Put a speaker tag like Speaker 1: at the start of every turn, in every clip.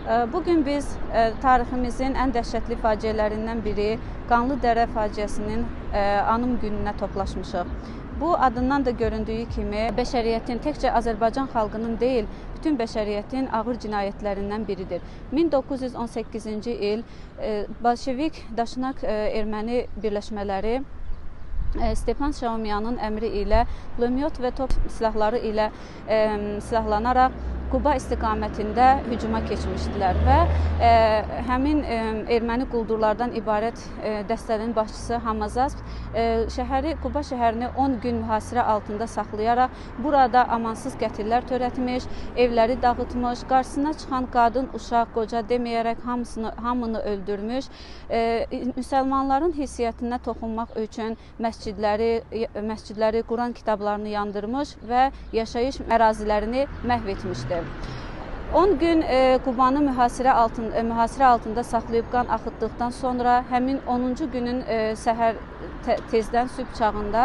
Speaker 1: Bugün biz tariximizin ən dəhşətli faciələrindən biri Qanlıdərə faciəsinin anım gününə toplaşmışıq. Bu adından da göründüyü kimi bəşəriyyətin, təkcə Azərbaycan xalqının deyil, bütün bəşəriyyətin ağır cinayətlərindən biridir. 1918-ci il Bolşevik Daşnak erməni birləşmələri Stepan Şaumyanın əmri ilə pulemyot və top silahları ilə silahlanaraq Quba istiqamətində hücuma keçmişdilər və həmin erməni quldurlardan ibarət dəstənin başçısı Hamazasp Quba şəhərini 10 gün mühasirə altında saxlayaraq burada amansız qətillər törətmiş, evləri dağıtmış, qarşısına çıxan qadın, uşaq, qoca deməyərək hamını öldürmüş, müsəlmanların heysiyyətinə toxunmaq üçün məscidləri, Quran kitablarını yandırmış və yaşayış ərazilərini məhv etmişdir. 10 gün Qubanı mühasirə altında saxlayıb qan axıtdıqdan sonra həmin 10-cu günün səhər tezdən sübh çağında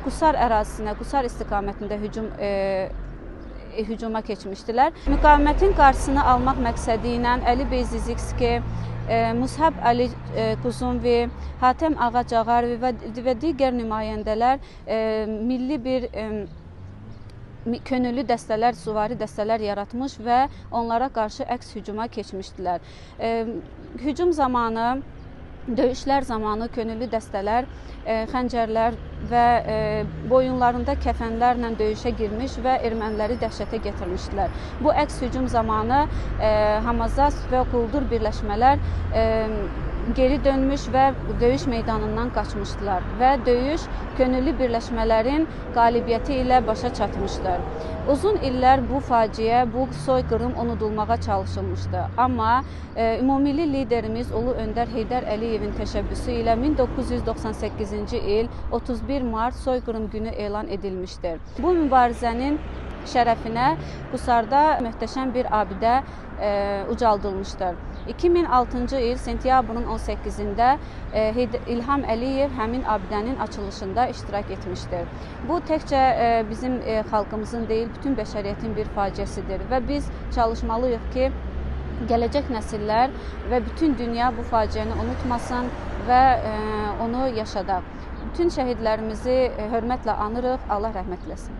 Speaker 1: Qusar ərazisinə, Qusar istiqamətində hücuma keçmişdilər. Müqavimətin qarşısını almaq məqsədi ilə Əli bəy Zizikski, Mushab Ali Kuzumvi, Hatəm Ağa Cağarvi və digər nümayəndələr milli bir könüllü dəstələr, süvari dəstələr yaratmış və onlara qarşı əks hücuma keçmişdilər. Hücum zamanı, döyüşlər zamanı könüllü dəstələr xəncərlər və boyunlarında kəfənlərlə döyüşə girmiş və erməniləri dəhşətə gətirmişdilər. Bu əks hücum zamanı Hamazasp və quldur birləşmələr geri dönmüş və döyüş meydanından qaçmışdılar və döyüş könüllü birləşmələrin qalibiyyəti ilə başa çatmışdır. Uzun illər bu faciə, bu soyqırım unudulmağa çalışılmışdı. Amma ümummilli liderimiz Ulu Öndər Heydər Əliyevin təşəbbüsü ilə 1998-ci il 31 mart soyqırım günü elan edilmişdir. Bu mübarizənin şərəfinə Qusarda möhtəşəm bir abidə ucaldılmışdır. 2006-cı il sentyabrın 18-də İlham Əliyev həmin abidənin açılışında iştirak etmişdir. Bu təkcə bizim xalqımızın deyil, bütün bəşəriyyətin bir faciəsidir və biz çalışmalıyıq ki, gələcək nəsillər və bütün dünya bu faciəni unutmasın və onu yaşadaq. Bütün şəhidlərimizi hörmətlə anırıq, Allah rəhmət eləsin.